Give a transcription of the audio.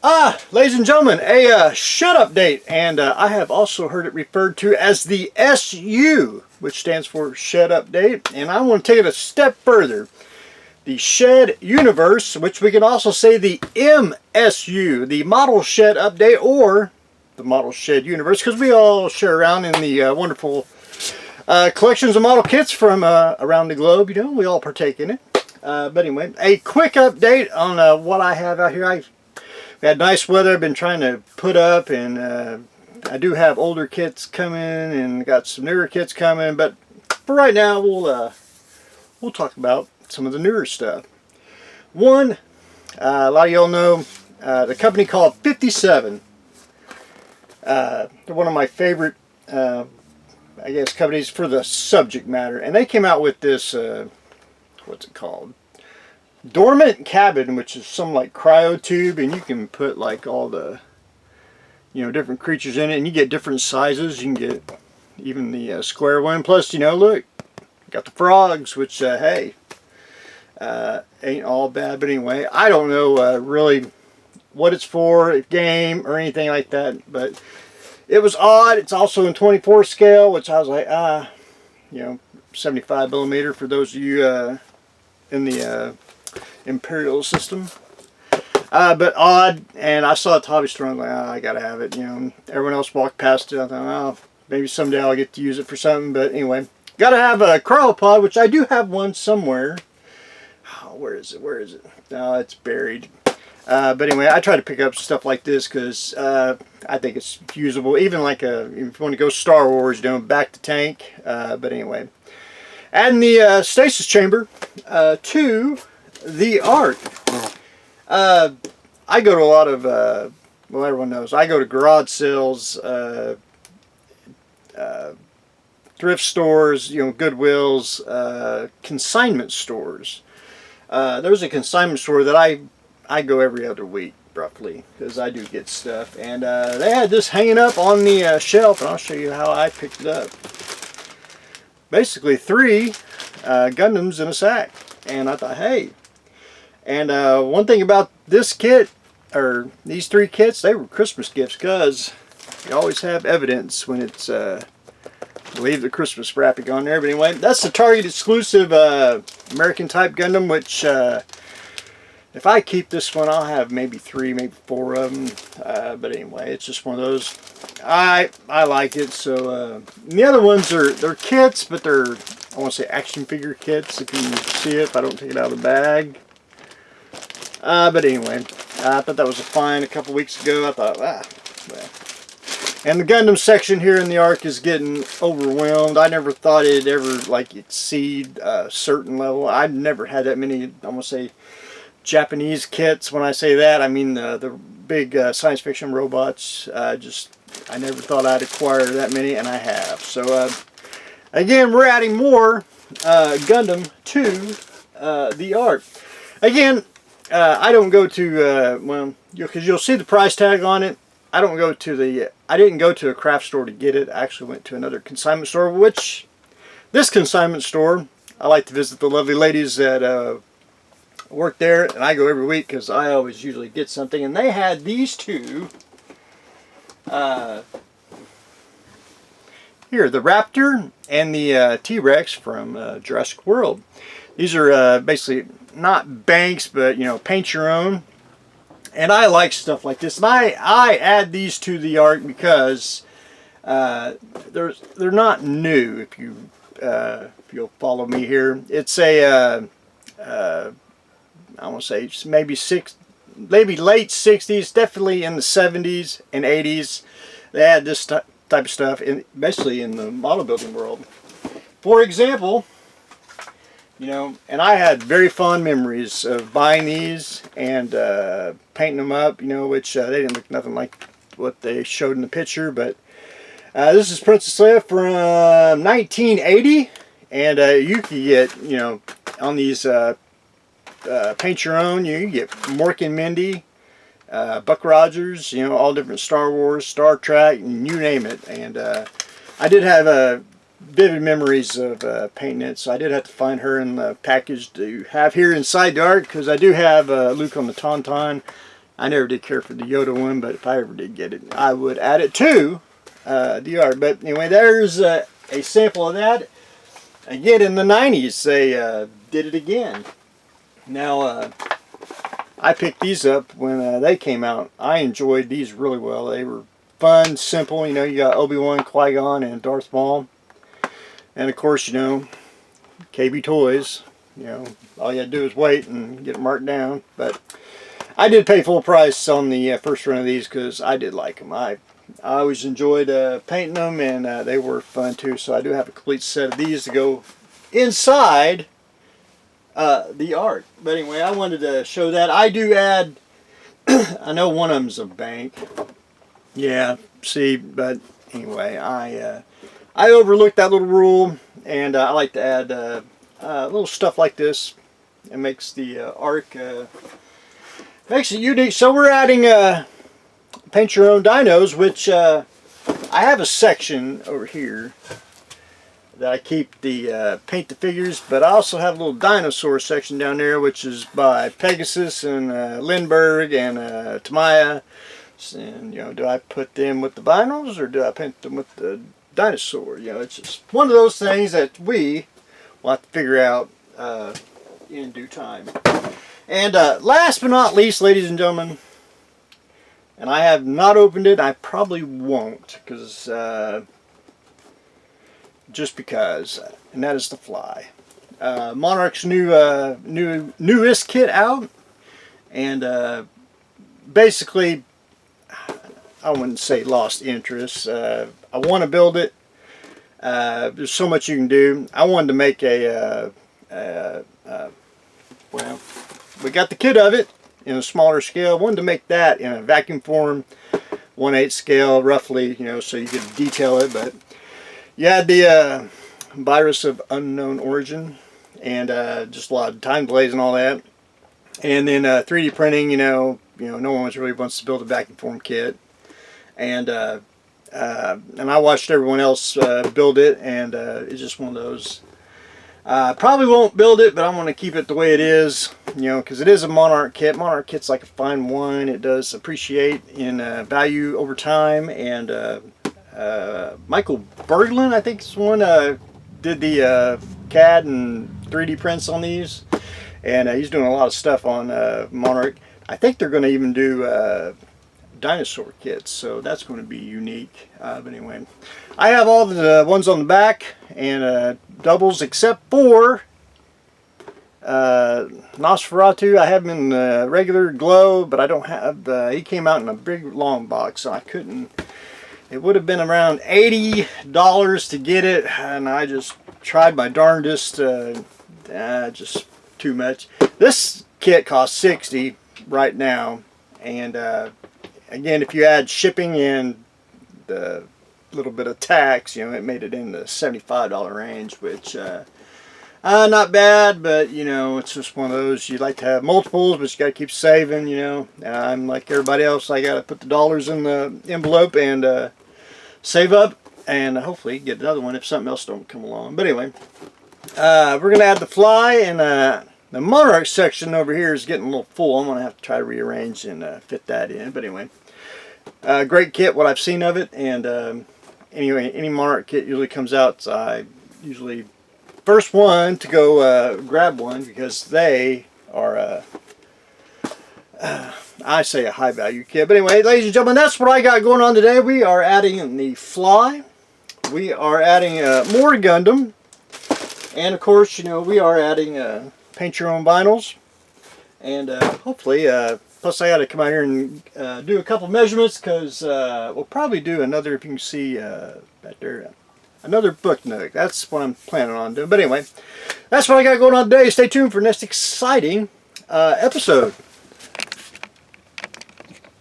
Ladies and gentlemen, a shed update, and I have also heard it referred to as the SU, which stands for shed update, and I want to take it a step further. The shed universe, which we can also say the MSU, the model shed update, or the model shed universe, because we all share around in the wonderful collections of model kits from around the globe. You know, we all partake in it. But anyway, a quick update on what I have out here. We had nice weather. I've been trying to put up, and I do have older kits coming and got some newer kits coming, but for right now we'll talk about some of the newer stuff. One, a lot of y'all know the company called 57. They're one of my favorite I guess companies for the subject matter, and they came out with this what's it called, dormant cabin, which is some like cryo tube, and you can put like all the different creatures in it, and you get different sizes. You can get even the square one, plus look, got the frogs, which hey, ain't all bad. But anyway, I don't know really what it's for, a game or anything like that, but it was odd. It's also in 24 scale, which I was like 75 millimeter for those of you in the Imperial system, but odd. And I saw a hobby store, and I was like, I gotta have it. Everyone else walked past it. I thought, maybe someday I'll get to use it for something. But anyway, gotta have a cryopod, which I do have one somewhere. Oh, where is it? No, it's buried. But anyway, I try to pick up stuff like this because I think it's usable. Even like if you want to go Star Wars, back to tank. But anyway, adding the stasis chamber to the Ark. I go to a lot of, well, everyone knows, I go to garage sales, thrift stores, Goodwills, consignment stores. There's a consignment store that I go every other week, roughly, because I do get stuff. And they had this hanging up on the shelf, and I'll show you how I picked it up. Basically 3 Gundams in a sack. And I thought, hey. And one thing about this kit, or these 3 kits, they were Christmas gifts, because you always have evidence when it's leave the Christmas wrapping on there. But anyway, that's the Target exclusive American type Gundam, which if I keep this one, I'll have maybe 3, maybe 4 of them. But anyway, it's just one of those. I like it. So the other ones they're kits, but they're, I want to say, action figure kits. If you can see it, if I don't take it out of the bag. But anyway, I thought that was a find a couple weeks ago. I thought, well. And the Gundam section here in the Ark is getting overwhelmed. I never thought it'd ever exceed a certain level. I've never had that many, I'm going to say, Japanese kits. When I say that, I mean the big science fiction robots. I never thought I'd acquire that many, and I have. So again, we're adding more Gundam to the Ark. Again, I don't go to well, because you'll see the price tag on it. I didn't go to a craft store to get it. I actually went to another consignment store, which this consignment store, I like to visit the lovely ladies that work there, and I go every week because I always usually get something. And they had these 2 here, the Raptor and the T-Rex from Jurassic World. These are basically not banks, but paint your own. And I like stuff like this, and I add these to the Ark because they're not new. If you'll follow me here, it's a I want to say maybe late 60s, definitely in the 70s and 80s. They had this type of stuff, especially in the model building world. For example, and I had very fond memories of buying these and painting them up, which they didn't look nothing like what they showed in the picture. But this is Princess Leia from 1980, and you can get, on these paint your own, you get Mork and Mindy, Buck Rogers, all different Star Wars, Star Trek, and you name it. And I did have vivid memories of painting it, so I did have to find her in the package to have here inside the Ark, because I do have Luke on the Tauntaun, I never did care for the Yoda one, but if I ever did get it, I would add it to the Ark. But anyway, there's a sample of that. Again, in the 90s, they did it again. Now, I picked these up when they came out. I enjoyed these really well. They were fun, simple. You know, you got Obi-Wan, Qui-Gon, and Darth Maul. And of course, you know, KB Toys. You know, all you had to do is wait and get it marked down. But I did pay full price on the first run of these because I did like them. I always enjoyed painting them, and they were fun too. So I do have a complete set of these to go inside the Ark. But anyway, I wanted to show that. I do add, I know one of them's a bank. Yeah, see, but anyway, I overlooked that little rule, and I like to add little stuff like this. It makes the Ark, makes it unique. So we're adding paint your own dinos, which I have a section over here that I keep the paint the figures, but I also have a little dinosaur section down there, which is by Pegasus and Lindbergh and Tamiya. And, you know, do I put them with the vinyls or do I paint them with the dinosaur? You know, it's just one of those things that we will have to figure out in due time. And last but not least, ladies and gentlemen, and I have not opened it. I probably won't, because just because, and that is the Fly. Monarch's newest kit out, and basically, I wouldn't say lost interest. I want to build it. There's so much you can do. I wanted to make well, we got the kit of it in a smaller scale. I wanted to make that in a vacuum form, 1/8 scale, roughly, you know, so you could detail it. But you had the virus of unknown origin, and just a lot of time delays and all that. And then 3D printing, you know, no one really wants to build a vacuum form kit. And I watched everyone else build it, and it's just one of those. Probably won't build it, but I'm going to keep it the way it is, you know, because it is a Monarch kit. Monarch kit's like a fine wine. It does appreciate in value over time. And Michael Berglund, I think is one, did the CAD and 3D prints on these, and he's doing a lot of stuff on Monarch. I think they're going to even do dinosaur kits, so that's going to be unique. But anyway, I have all the ones on the back and doubles except for Nosferatu. I have him in regular glow, but I don't have he came out in a big long box, so I couldn't. It would have been around $80 to get it, and I just tried my darndest. Just too much. This kit costs $60 right now, and again, if you add shipping and the little bit of tax, you know, it made it in the $75 range, which not bad, but you know, it's just one of those. You like to have multiples, but you got to keep saving. You know, I'm like everybody else. I got to put the dollars in the envelope and save up, and hopefully get another one if something else don't come along. But anyway, we're gonna add the Fly, and the Monarch section over here is getting a little full. I'm gonna have to try to rearrange and fit that in. But anyway, great kit, what I've seen of it, and anyway, any Monarch kit usually comes out, so I usually first one to go grab one, because they are I say a high value kit. But anyway, ladies and gentlemen, that's what I got going on today. We are adding the Fly, we are adding more Gundam, and of course, you know, we are adding paint your own vinyls, and hopefully plus I got to come out here and do a couple measurements, because we'll probably do another, if you can see back there, another book nook. That's what I'm planning on doing. But anyway, that's what I got going on today. Stay tuned for next exciting episode.